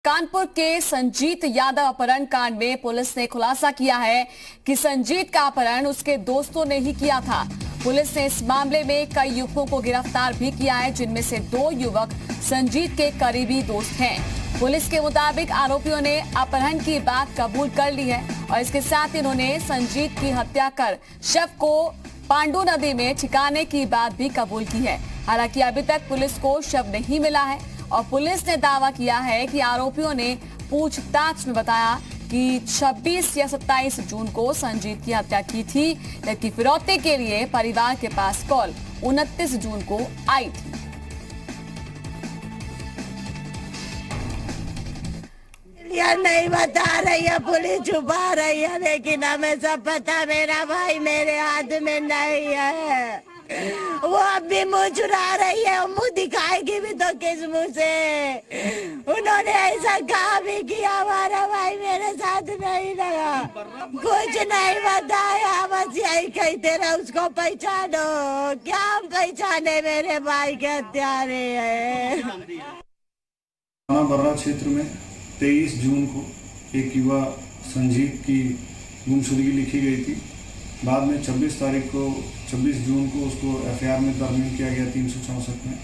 कानपुर के संजीत यादव अपहरण कांड में पुलिस ने खुलासा किया है कि संजीत का अपहरण उसके दोस्तों ने ही किया था। पुलिस ने इस मामले में कई युवकों को गिरफ्तार भी किया है, जिनमें से 2 युवक संजीत के करीबी दोस्त हैं। पुलिस के मुताबिक आरोपियों ने अपहरण की बात कबूल कर ली है और इसके साथ इन्होंने संजीत की हत्या कर शव को पांडू नदी में ठिकाने की बात भी कबूल की है। हालांकि अभी तक पुलिस को शव नहीं मिला है और पुलिस ने दावा किया है कि आरोपियों ने पूछताछ में बताया कि 26 या 27 जून को संजीत की हत्या की थी, जबकि फिरौती के लिए परिवार के पास कॉल 29 जून को आई थी। नहीं बता रही है, पुलिस छुपा रही है, लेकिन हमें सब पता मेरा भाई मेरे हाथ में नहीं है। वो अब भी मुंह चुरा रही है, मुंह दिखाएगी भी तो किस मुंह से। उन्होंने ऐसा कहा भी कि हमारा भाई मेरे साथ नहीं लगा, कुछ नहीं बताया, बस यही कहते रहे उसको पहचानो। क्या हम पहचाने, मेरे भाई के हत्यारे हैं। बर्रा क्षेत्र में 23 जून को एक युवा संजीत की गुमशुदगी लिखी गई थी। बाद में 26 जून को उसको एफआईआर में तरमीम किया गया 364 में।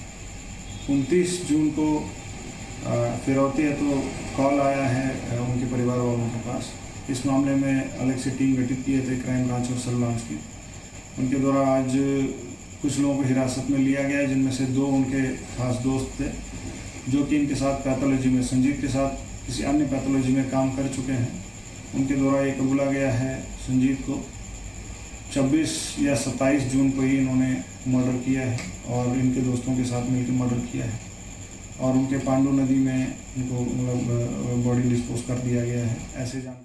29 जून को फिरौती है तो कॉल आया है उनके परिवार वालों के पास। इस मामले में अलग से टीम गठित किए थे, क्राइम ब्रांच और सेल ब्रांच की। उनके द्वारा आज कुछ लोगों को हिरासत में लिया गया है, जिनमें से 2 उनके खास दोस्त थे जो कि इनके साथ पैथोलॉजी में, संजीत के साथ किसी अन्य पैथोलॉजी में काम कर चुके हैं। उनके द्वारा ये कबूला गया है संजीत को 26 या 27 जून को ही इन्होंने मर्डर किया है और इनके दोस्तों के साथ मिलकर मर्डर किया है और उनके पांडू नदी में उनको मतलब बॉडी डिस्पोज कर दिया गया है। ऐसे जानकारी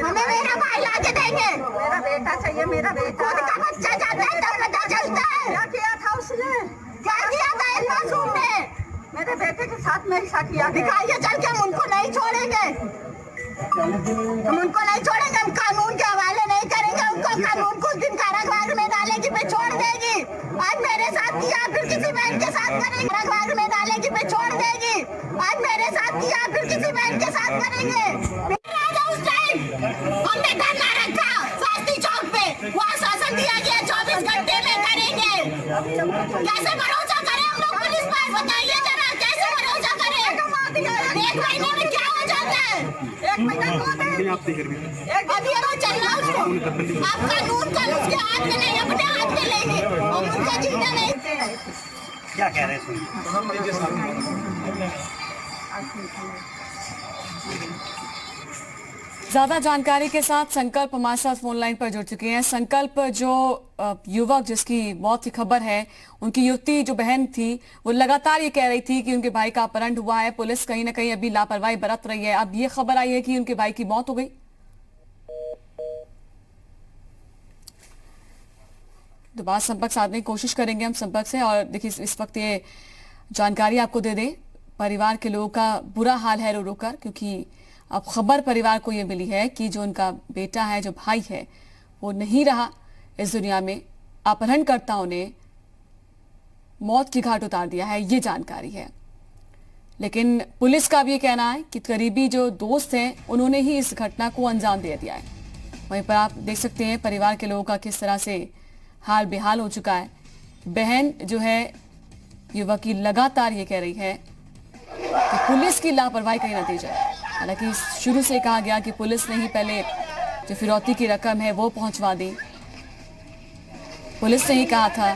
हमें मेरा भाई लाके देंगे। मेरा बेटा चाहिए, मेरा बेटा खुद का बच्चा जाता है तब पता चलता है। क्या किया था उसने, क्या किया था इस मासूम ने? मेरे बेटे के साथ मेरे साथ किया। दिखाइए चल के, हम उनको नहीं छोड़ेंगे, हम उनको नहीं छोड़ेंगे, हम कानून के हवाले नहीं करेंगे उनको। कानून कुछ दिन कारागार में डालेगी फिर छोड़ देगी। आज मेरे साथ किया फिर किसी बहन के साथ करेंगे, कारागार में डालेगी फिर छोड़ देगी। आज मेरे साथ किया फिर किसी बहन के साथ करेंगे। हमने धरना रखा शास्त्री चौक पे, वो आश्वासन दिया गया 24 घंटे में करेंगे। कैसे भरोसा करें हम लोग पुलिस पर, बताइए जरा, कैसे भरोसा करें? 1 महीने में क्या हो जाता है? 1 महीने अभी वो चल रहा उसको। आप कानून का उसके हाथ में नहीं, अपने हाथ में लेंगे और उनका जीना नहीं। क्या कह रहे हैं? ज्यादा जानकारी के साथ संकल्प हमारे साथ फोन लाइन पर जुड़ चुके हैं। संकल्प, जो युवक जिसकी मौत की खबर है, उनकी युवती जो बहन थी, वो लगातार ये कह रही थी कि उनके भाई का अपहरण हुआ है, पुलिस कहीं ना कहीं अभी लापरवाही बरत रही है। अब ये खबर आई है कि उनके भाई की मौत हो गई। दोबारा संपर्क साधने की कोशिश करेंगे हम संपर्क से। और देखिए, इस वक्त ये जानकारी आपको दे दें, परिवार के लोगों का बुरा हाल है रो रो कर, क्योंकि अब खबर परिवार को ये मिली है कि जो उनका बेटा है, जो भाई है, वो नहीं रहा इस दुनिया में। अपहरणकर्ताओं ने मौत की घाट उतार दिया है, ये जानकारी है। लेकिन पुलिस का भी ये कहना है कि करीबी जो दोस्त हैं, उन्होंने ही इस घटना को अंजाम दे दिया है। वहीं पर आप देख सकते हैं परिवार के लोगों का किस तरह से हाल बेहाल हो चुका है। बहन जो है युवक की लगातार ये कह रही है कि पुलिस की लापरवाही का नतीजा है। हालांकि शुरू से कहा गया कि पुलिस ने ही पहले जो फिरौती की रकम है वो पहुंचवा दी। पुलिस ने ही कहा था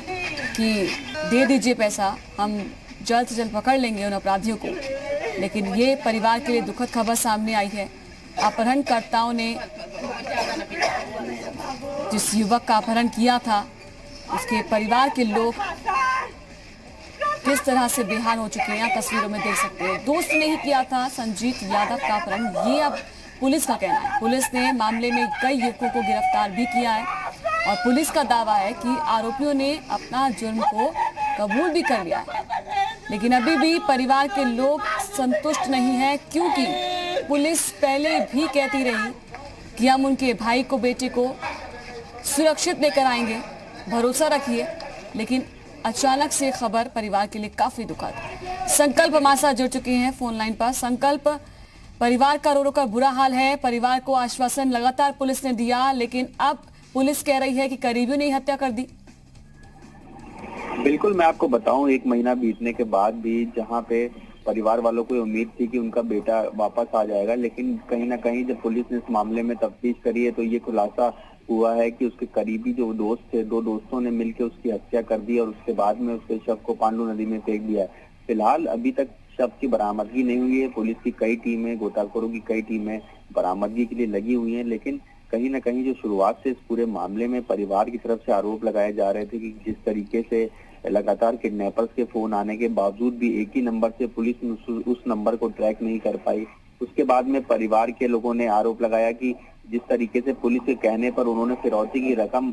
कि दे दीजिए पैसा, हम जल्द से जल्द पकड़ लेंगे उन अपराधियों को। लेकिन ये परिवार के लिए दुखद खबर सामने आई है। अपहरणकर्ताओं ने जिस युवक का अपहरण किया था, उसके परिवार के लोग किस तरह से बेहाल हो चुके हैं, तस्वीरों में देख सकते हैं। दोस्त ने ही किया था संजीत यादव का अपहरण, ये अब पुलिस का कहना है। पुलिस ने मामले में कई युवकों को गिरफ्तार भी किया है और पुलिस का दावा है कि आरोपियों ने अपना जुर्म को कबूल भी कर लिया है। लेकिन अभी भी परिवार के लोग संतुष्ट नहीं है, क्योंकि पुलिस पहले भी कहती रही कि हम उनके भाई को, बेटे को सुरक्षित लेकर आएंगे, भरोसा रखिए। लेकिन अचानक से खबर परिवार के लिए काफी दुखद। संकल्प हमारे साथ जुड़ चुके हैं फोन लाइन पर। संकल्प, परिवार का रो रो कर बुरा हाल है। परिवार को आश्वासन लगातार पुलिस ने दिया, लेकिन अब पुलिस कह रही है कि करीबियों ने हत्या कर दी। बिल्कुल, मैं आपको बताऊं, 1 महीना बीतने के बाद भी जहां पे परिवार वालों को उम्मीद थी कि उनका बेटा वापस आ जाएगा, लेकिन कहीं ना कहीं जब पुलिस ने इस मामले में तफ्तीश करी है तो ये खुलासा हुआ है कि उसके करीबी जो दोस्त थे, 2 दोस्तों ने मिलकर उसकी हत्या कर दी और उसके बाद में उसके शव को पांडू नदी में फेंक दिया है। फिलहाल अभी तक शव की बरामदगी नहीं हुई है। पुलिस की कई टीमें, गोताखोरों की कई टीमें बरामदगी के लिए लगी हुई हैं, लेकिन कहीं ना कहीं जो शुरुआत से इस पूरे मामले में परिवार की तरफ से आरोप लगाए जा रहे थे कि जिस तरीके से लगातार किडनैपर्स के फोन आने के बावजूद भी एक ही नंबर से पुलिस उस नंबर को ट्रैक नहीं कर पाई। उसके बाद में परिवार के लोगों ने आरोप लगाया कि जिस तरीके से पुलिस के कहने पर उन्होंने फिरौती की रकम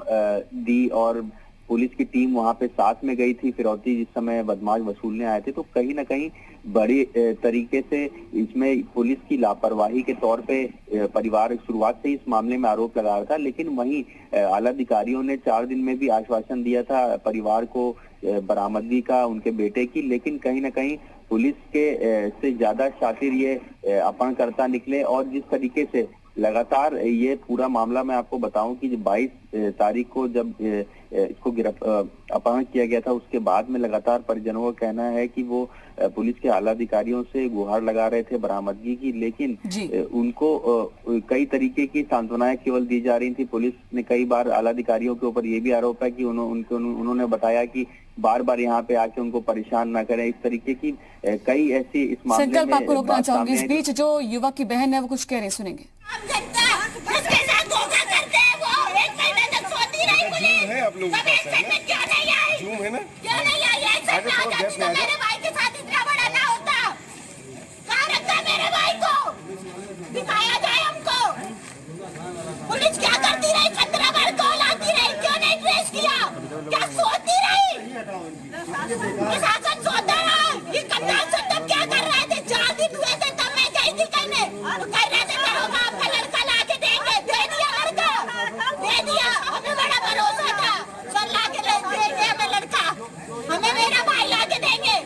दी और पुलिस की टीम वहां पे साथ में गई थी फिरौती जिस समय बदमाश वसूलने आए थे, तो कहीं ना कहीं बड़ी तरीके से इसमें पुलिस की लापरवाही के तौर पे परिवार शुरुआत से इस मामले में आरोप लगा रहा था। लेकिन वहीं आला अधिकारियों ने 4 दिन में भी आश्वासन दिया था परिवार को बरामदगी का उनके बेटे की, लेकिन कहीं ना कहीं पुलिस के से ज्यादा शातिर ये अपहरणकर्ता निकले। और जिस तरीके से लगातार ये पूरा मामला, मैं आपको बताऊं कि 22 तारीख को जब इसको अपहरण किया गया था, उसके बाद में लगातार परिजनों का कहना है कि वो पुलिस के आला अधिकारियों से गुहार लगा रहे थे बरामदगी की, लेकिन उनको कई तरीके की सांत्वनाएं केवल दी जा रही थी। पुलिस ने कई बार आला अधिकारियों के ऊपर ये भी आरोप है कि उन्होंने बताया कि बार बार यहाँ पे आके उनको परेशान न करें। इस तरीके की कई ऐसी इस मामले में संकल्प आपको रोकना चाहूंगी। इस बीच जो युवक की बहन है वो कुछ कह रहे, सुनेंगे। आप लोग क्यों नहीं आई? जूम है ना? क्यों नहीं आई? मेरे भाई के साथ इतना बड़ा ना होता। कहाँ रखा मेरे भाई को? दिखाया जाए हमको। पुलिस क्या करती रही? 15 बार कॉल आती रही, क्यों नहीं ट्रेस किया? क्या सोती रही? प्रशासन सोता रहा। ये कप्तान सब तब क्या कर रहे थे? 4 दिन हुए थे तब मैं गई थी कहने, तो कह रहे थे दरोगा आपका लड़का ला के देंगे। दे दिया लड़का, दे दिया। हमें बड़ा भरोसा था, सर ला के देंगे हमें लड़का, हमें मेरा भाई ला के देंगे।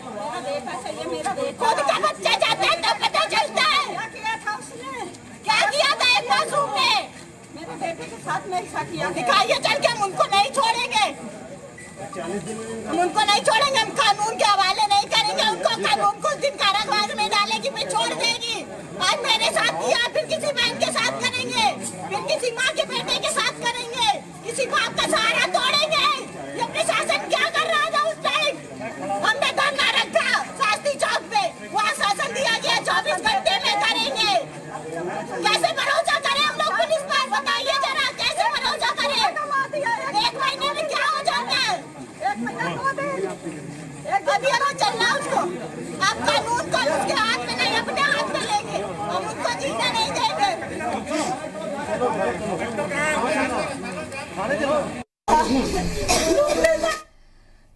खुद का बच्चा जाता है तब पता चलता है क्या किया था एक मासूम ने। मेरे बेटे के साथ में ऐसा किया। दिखाइए चल के, हम उनको नहीं छोड़ेंगे, हम उनको नहीं छोड़ेंगे, हम कानून के हवाले नहीं करेंगे उनको। कानून कुछ दिन कारागार में डालेगी, फिर छोड़ देगी। आज मेरे साथ किया, फिर किसी बहन के साथ करेंगे, फिर किसी माँ के बेटे के साथ करेंगे, किसी बाप का सहारा तोड़ेंगे। ये प्रशासन क्या कर रहा था उस टाइम? हमने धरना रखा शास्त्री चौक पे, वहाँ शासन दिया गया 24 घंटे में करेंगे। कैसे भरोसा करें हम लोग पुलिस पर? बताइए जरा, कैसे भरोसा करें? 1 महीने में क्या हो जाता है? 1 महीना 2 दिन अभी अगर चलना उसको, आप कानून को उसके हाथ में नहीं, अपने हाथ में लेंगे। हम उनको जीना नहीं देंगे।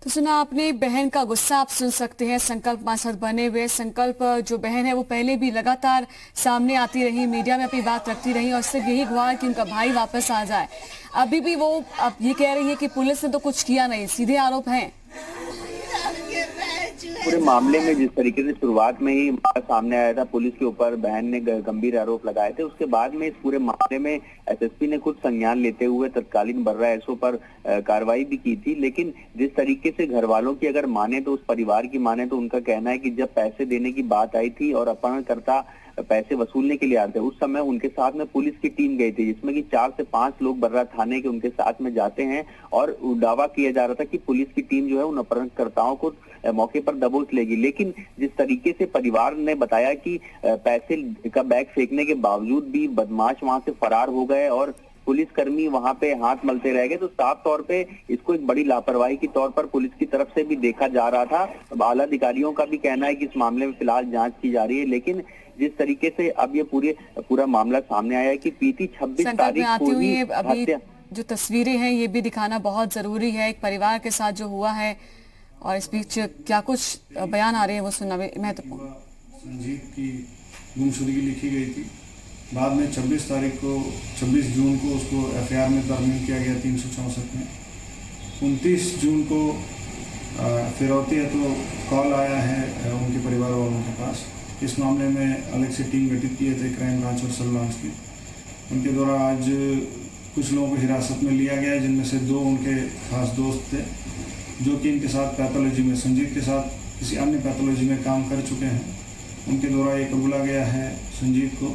तो सुना आपने बहन का गुस्सा, आप सुन सकते हैं। संकल्प मासद बने हुए संकल्प जो बहन है वो पहले भी लगातार सामने आती रही, मीडिया में अपनी बात रखती रही और सिर्फ यही गुहार कि उनका भाई वापस आ जाए। अभी भी वो अब ये कह रही है कि पुलिस ने तो कुछ किया नहीं, सीधे आरोप हैं। पूरे मामले में जिस तरीके से शुरुआत में ही सामने आया था, पुलिस के ऊपर बहन ने गंभीर आरोप लगाए थे, उसके बाद में इस पूरे मामले में एसएसपी ने खुद संज्ञान लेते हुए तत्कालीन बर्रा एसओ पर कार्रवाई भी की थी। लेकिन जिस तरीके से घर वालों की अगर माने तो, उस परिवार की माने तो उनका कहना है कि जब पैसे देने की बात आई थी और अपहरणकर्ता पैसे वसूलने के लिए आते, उस समय उनके साथ में पुलिस की टीम गई थी, जिसमें कि 4 से 5 लोग बर्रा थाने के उनके साथ में जाते हैं और दावा किया जा रहा था कि पुलिस की टीम जो है उन अपहरणकर्ताओं को मौके पर दबोच लेगी। लेकिन जिस तरीके से परिवार ने बताया कि पैसे का बैग फेंकने के बावजूद भी बदमाश वहां से फरार हो गए और पुलिसकर्मी वहां पे हाथ मलते रह गए, तो साफ तौर पे इसको एक बड़ी लापरवाही के तौर पर पुलिस की तरफ से भी देखा जा रहा था। आला अधिकारियों का भी कहना है कि इस मामले में फिलहाल जांच की जा रही है। लेकिन जिस तरीके से अब ये पूरा मामला सामने आया है कि बीती 26 तारीख को ही अभी जो तस्वीरें हैं ये भी दिखाना बहुत जरूरी है। एक परिवार के साथ जो हुआ है और इस बीच क्या कुछ बयान आ रहे हैं वो सुनना भी महत्वपूर्ण। संजीव की गुमशुदगी लिखी गई थी। बाद में 26 जून को उसको एफआईआर में तरमीम किया गया 364 में। 29 जून को फिरौती है तो कॉल आया है उनके परिवार वालों के पास। इस मामले में अलग से टीम गठित किए थे क्राइम ब्रांच और सेल ब्रांच की। उनके द्वारा आज कुछ लोगों को हिरासत में लिया गया है, जिनमें से 2 उनके खास दोस्त थे जो कि इनके साथ पैथोलॉजी में, संजीव के साथ किसी अन्य पैथोलॉजी में काम कर चुके हैं। उनके द्वारा ये कबूला गया है संजीव को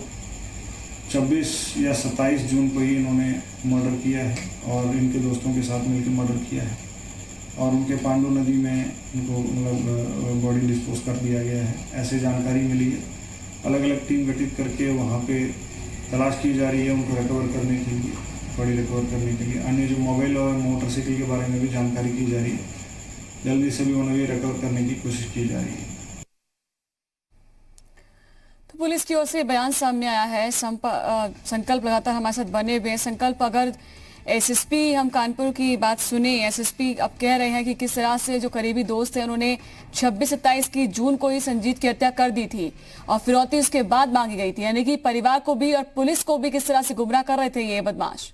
26 या 27 जून को ही इन्होंने मर्डर किया है और इनके दोस्तों के साथ मिलकर मर्डर किया है और उनके पांडू नदी में उनको मतलब बॉडी डिस्पोज कर दिया गया है, ऐसे जानकारी मिली है। अलग अलग टीम गठित करके वहाँ पे तलाश की जा रही है उनको रिकवर करने के लिए, बॉडी रिकवर करने के लिए। अन्य जो मोबाइल और मोटरसाइकिल के बारे में भी जानकारी की जा रही है, जल्दी से भी उन्हें भी रिकवर करने की कोशिश की जा रही है। तो पुलिस की ओर से बयान सामने आया है। संकल्प लगातार हमारे साथ बने हुए हैं। संकल्प, अगर एसएसपी हम कानपुर की बात सुने, एसएसपी अब कह रहे हैं कि किस तरह से जो करीबी दोस्त हैं उन्होंने 26-27 की जून को ही संजीत की हत्या कर दी थी और फिरौती उसके बाद मांगी गई थी, यानी कि परिवार को भी और पुलिस को भी किस तरह से गुमराह कर रहे थे ये बदमाश।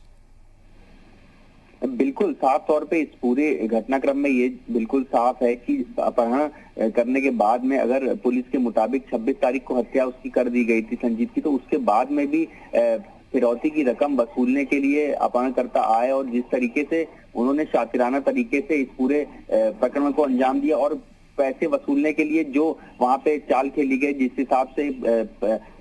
बिल्कुल साफ तौर पे इस पूरे घटनाक्रम में ये बिल्कुल साफ है कि अपहरण करने के बाद में अगर पुलिस के मुताबिक 26 तारीख को हत्या उसकी कर दी गई थी संजीत की, तो उसके बाद में भी फिरौती की रकम वसूलने के लिए अपहरणकर्ता आए और जिस तरीके से उन्होंने शातिराना तरीके से इस पूरे प्रकरण को अंजाम दिया और पैसे वसूलने के लिए जो वहां पे चाल खेली गई, जिस हिसाब से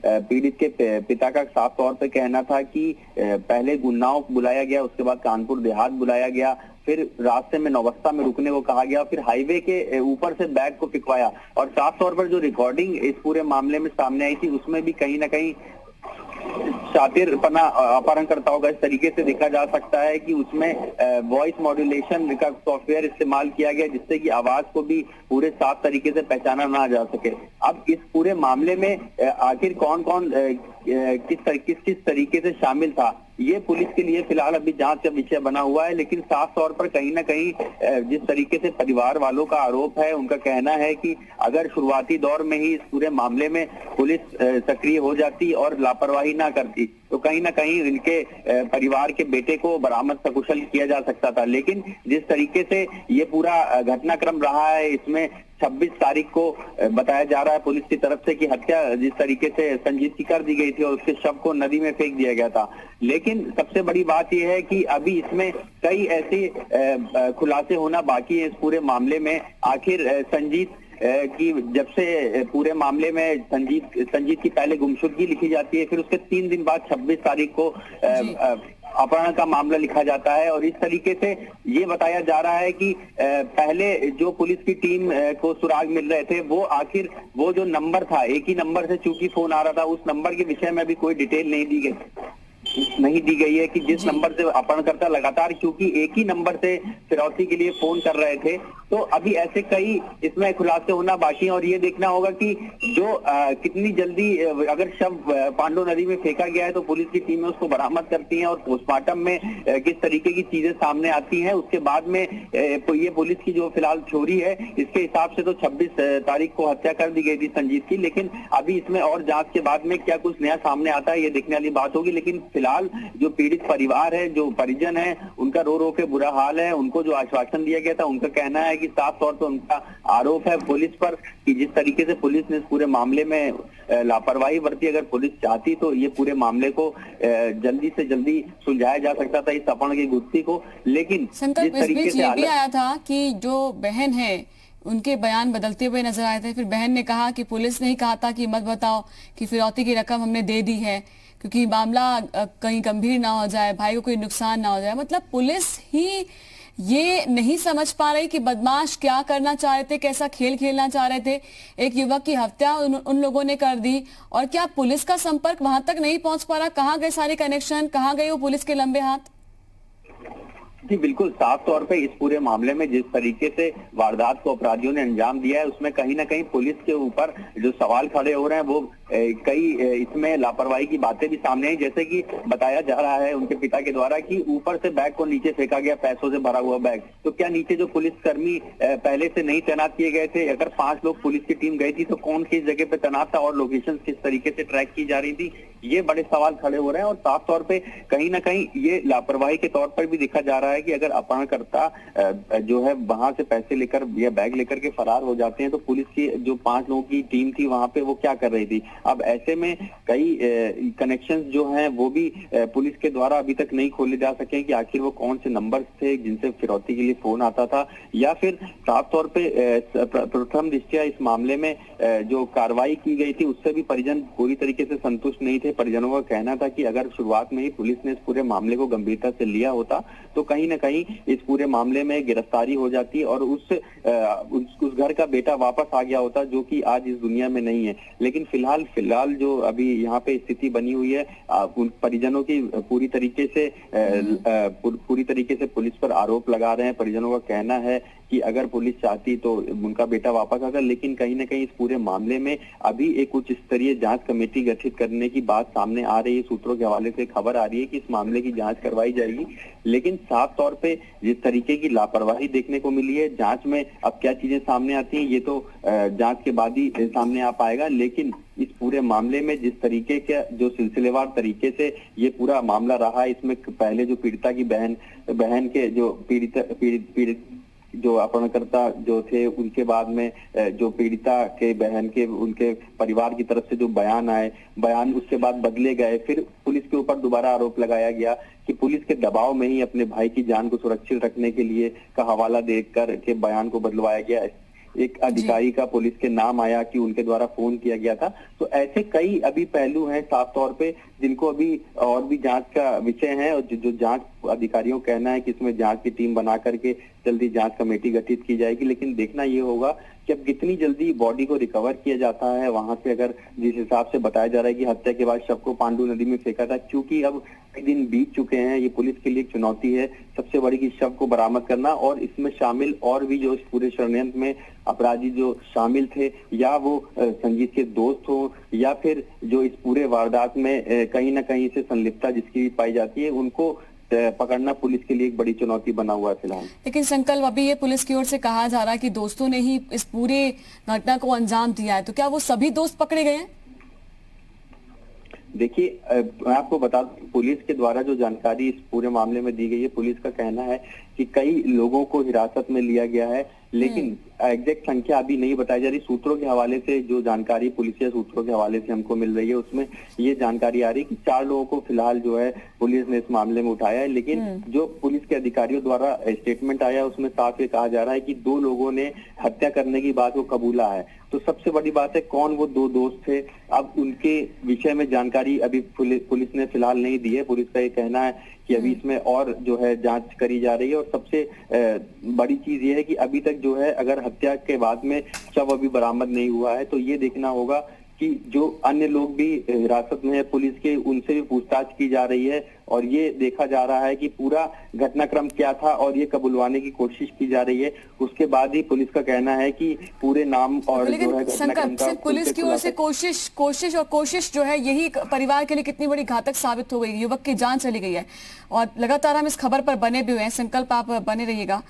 पीड़ित के पिता का साफ तौर पे कहना था कि पहले गुन्नाव बुलाया गया, उसके बाद कानपुर देहात बुलाया गया, फिर रास्ते में नौबस्ता में रुकने को कहा गया, फिर हाईवे के ऊपर से बैग को फिकवाया। और साफ तौर पर जो रिकॉर्डिंग इस पूरे मामले में सामने आई थी उसमें भी कहीं ना कहीं शातिरपना अपहरणकर्ताओं का इस तरीके से देखा जा सकता है कि उसमें वॉइस मॉड्यूलेशन का सॉफ्टवेयर इस्तेमाल किया गया जिससे कि आवाज को भी पूरे साफ तरीके से पहचाना ना जा सके। अब इस पूरे मामले में आखिर कौन कौन किस तरीके से शामिल था ये पुलिस के लिए फिलहाल अभी जांच का विषय बना हुआ है। लेकिन साफ तौर पर कहीं ना कहीं जिस तरीके से परिवार वालों का आरोप है, उनका कहना है कि अगर शुरुआती दौर में ही इस पूरे मामले में पुलिस सक्रिय हो जाती और लापरवाही ना करती तो कहीं ना कहीं इनके परिवार के बेटे को बरामद सकुशल किया जा सकता था। लेकिन जिस तरीके से ये पूरा घटनाक्रम रहा है इसमें 26 तारीख को बताया जा रहा है पुलिस की तरफ से कि हत्या जिस तरीके से संजीत की कर दी गई थी और उसके शव को नदी में फेंक दिया गया था। लेकिन सबसे बड़ी बात यह है कि अभी इसमें कई ऐसे खुलासे होना बाकी है इस पूरे मामले में। आखिर संजीत कि जब से पूरे मामले में संजीत की पहले गुमशुदगी लिखी जाती है, फिर उसके 3 दिन बाद 26 तारीख को अपहरण का मामला लिखा जाता है और इस तरीके से ये बताया जा रहा है कि पहले जो पुलिस की टीम को सुराग मिल रहे थे वो आखिर वो जो नंबर था, एक ही नंबर से चूंकि फोन आ रहा था, उस नंबर के विषय में अभी कोई डिटेल नहीं दी गई है कि जिस नंबर से अपहरणकर्ता लगातार क्योंकि एक ही नंबर से फिरौती के लिए फोन कर रहे थे। तो अभी ऐसे कई इसमें खुलासे होना बाकी है और ये देखना होगा कि जो कितनी जल्दी अगर शव पांडू नदी में फेंका गया है तो पुलिस की टीमें उसको बरामद करती हैं और पोस्टमार्टम में किस तरीके की चीजें सामने आती हैं। उसके बाद में ये पुलिस की जो फिलहाल थ्योरी है इसके हिसाब से तो 26 तारीख को हत्या कर दी गई थी संजीत की। लेकिन अभी इसमें और जांच के बाद में क्या कुछ नया सामने आता है ये देखने वाली बात होगी। लेकिन फिलहाल जो पीड़ित परिवार है, जो परिजन है, उनका रो रो के बुरा हाल है। उनको जो आश्वासन दिया गया था उनका कहना है कि साफ तौर पर उनका आरोप है पुलिस पर कि जिस तरीके से पुलिस ने इस पूरे मामले में लापरवाही बरती, अगर पुलिस चाहती तो ये पूरे मामले को जल्दी से जल्दी सुलझाया जा सकता था इस अपहरण की गुत्थी को। लेकिन संकल्प इस बीच ये भी आया था कि जो बहन है उनके बयान बदलते हुए नजर आए थे। फिर बहन ने कहा कि पुलिस ने ही कहा था कि मत बताओ कि फिरौती की रकम हमने दे दी है क्योंकि मामला कहीं गंभीर ना हो जाए, भाई को कोई नुकसान ना हो जाए। मतलब पुलिस ही ये नहीं समझ पा रही कि बदमाश क्या करना चाह रहे थे, कैसा खेल खेलना चाह रहे थे। एक युवक की हत्या उन लोगों ने कर दी और क्या पुलिस का संपर्क वहां तक नहीं पहुंच पा रहा? कहाँ गए सारे कनेक्शन, कहाँ गए वो पुलिस के लंबे हाथ? जी बिल्कुल, साफ तौर पे इस पूरे मामले में जिस तरीके से वारदात को अपराधियों ने अंजाम दिया है, उसमें कहीं ना कहीं पुलिस के ऊपर जो सवाल खड़े हो रहे हैं वो कई इसमें लापरवाही की बातें भी सामने आई। जैसे कि बताया जा रहा है उनके पिता के द्वारा कि ऊपर से बैग को नीचे फेंका गया, पैसों से भरा हुआ बैग। तो क्या नीचे जो पुलिसकर्मी पहले से नहीं तैनात किए गए थे? अगर 5 लोग पुलिस की टीम गई थी तो कौन किस जगह पे तैनात था और लोकेशन किस तरीके से ट्रैक की जा रही थी? ये बड़े सवाल खड़े हो रहे हैं और साफ तौर पे कहीं ना कहीं ये लापरवाही के तौर पर भी देखा जा रहा है कि अगर अपहरणकर्ता जो है वहां से पैसे लेकर या बैग लेकर के फरार हो जाते हैं तो पुलिस की जो 5 लोगों की टीम थी वहां पे वो क्या कर रही थी? अब ऐसे में कई कनेक्शंस जो हैं वो भी पुलिस के द्वारा अभी तक नहीं खोले जा सके कि आखिर वो कौन से नंबर थे जिनसे फिरौती के लिए फोन आता था, या फिर साफ तौर पे प्रथम दृष्टया इस मामले में जो कार्रवाई की गई थी उससे भी परिजन पूरी तरीके से संतुष्ट नहीं थे। परिजनों का कहना था कि अगर शुरुआत में ही पुलिस ने इस पूरे मामले को गंभीरता से लिया होता तो कहीं ना कहीं इस पूरे मामले में गिरफ्तारी हो जाती और उस घर का बेटा वापस आ गया होता, जो कि आज इस दुनिया में नहीं है। लेकिन फिलहाल जो अभी यहाँ पे स्थिति बनी हुई है, परिजनों की पूरी तरीके से पुलिस पर आरोप लगा रहे हैं। परिजनों का कहना है कि अगर पुलिस चाहती तो उनका बेटा वापस आता, लेकिन कहीं ना कहीं इस पूरे मामले में अभी एक उच्च स्तरीय जांच कमेटी गठित करने की बात सामने आ रही है। सूत्रों के हवाले से खबर आ रही है कि इस मामले की जांच करवाई जाएगी, लेकिन साफ तौर पे जिस तरीके की लापरवाही देखने को मिली है जांच में, अब क्या चीजें सामने आती हैं ये तो जांच के बाद ही सामने आ पाएगा। लेकिन इस पूरे मामले में जिस तरीके के जो सिलसिलेवार तरीके से ये पूरा मामला रहा, इसमें पहले जो पीड़िता की बहन के जो पीड़ित जो अपहरणकर्ता जो थे, उनके बाद में जो पीड़िता के बहन के उनके परिवार की तरफ से जो बयान उसके बाद बदले गए। फिर पुलिस के ऊपर दोबारा आरोप लगाया गया कि पुलिस के दबाव में ही अपने भाई की जान को सुरक्षित रखने के लिए का हवाला देकर के बयान को बदलवाया गया। एक अधिकारी का पुलिस के नाम आया कि उनके द्वारा फोन किया गया था। तो ऐसे कई अभी पहलू हैं साफ तौर पे जिनको अभी और भी जांच का विषय है, और जो जांच अधिकारियों का कहना है कि इसमें जांच की टीम बना करके जल्दी जांच कमेटी गठित की जाएगी। लेकिन देखना ये होगा कि अब कितनी जल्दी बॉडी को रिकवर किया जाता है वहां से। अगर जिस हिसाब से बताया जा रहा है कि हत्या के बाद शव को पांडु नदी में फेंका था, क्योंकि अब कई दिन बीत चुके हैं, ये पुलिस के लिए एक चुनौती है सबसे बड़ी की शव को बरामद करना, और इसमें शामिल और भी जो इस पूरे षड्यंत्र में अपराधी जो शामिल थे, या वो संजीत के दोस्त हो या फिर जो इस पूरे वारदात में कहीं ना कहीं से संलिप्तता जिसकी पाई जाती है, उनको पकड़ना पुलिस के लिए एक बड़ी चुनौती बना हुआ है फिलहाल। लेकिन संकल्प अभी ये पुलिस की ओर से कहा जा रहा है कि दोस्तों ने ही इस पूरे घटना को अंजाम दिया है, तो क्या वो सभी दोस्त पकड़े गए हैं? देखिए, मैं आपको बता दूं, पुलिस के द्वारा जो जानकारी इस पूरे मामले में दी गई है, पुलिस का कहना है कि कई लोगों को हिरासत में लिया गया है, लेकिन एग्जैक्ट संख्या अभी नहीं बताई जा रही। सूत्रों के हवाले से जो जानकारी पुलिस सूत्रों के हवाले से हमको मिल रही है उसमें ये जानकारी आ रही है कि 4 लोगों को फिलहाल जो है पुलिस ने इस मामले में उठाया है। लेकिन जो पुलिस के अधिकारियों द्वारा स्टेटमेंट आया उसमें साफ ये कहा जा रहा है कि 2 लोगों ने हत्या करने की बात को कबूला है। तो सबसे बड़ी बात है कौन वो 2 दोस्त थे, अब उनके विषय में जानकारी अभी पुलिस ने फिलहाल नहीं दी है। पुलिस का ये कहना है कि अभी इसमें और जो है जांच करी जा रही है, और सबसे बड़ी चीज ये है कि अभी तक जो है अगर हत्या के बाद में शव अभी बरामद नहीं हुआ है तो ये देखना होगा कि जो अन्य लोग भी हिरासत में है पुलिस के, उनसे भी पूछताछ की जा रही है, और ये देखा जा रहा है कि पूरा घटनाक्रम क्या था और ये कबूलवाने की कोशिश की जा रही है। उसके बाद ही पुलिस का कहना है कि पूरे नाम और जो है संकल्प सिर्फ पुलिस की ओर से कोशिश जो है यही परिवार के लिए कितनी बड़ी घातक साबित हो गई। युवक की जान चली गई है और लगातार हम इस खबर पर बने भी हुए हैं। संकल्प आप बने रहिएगा।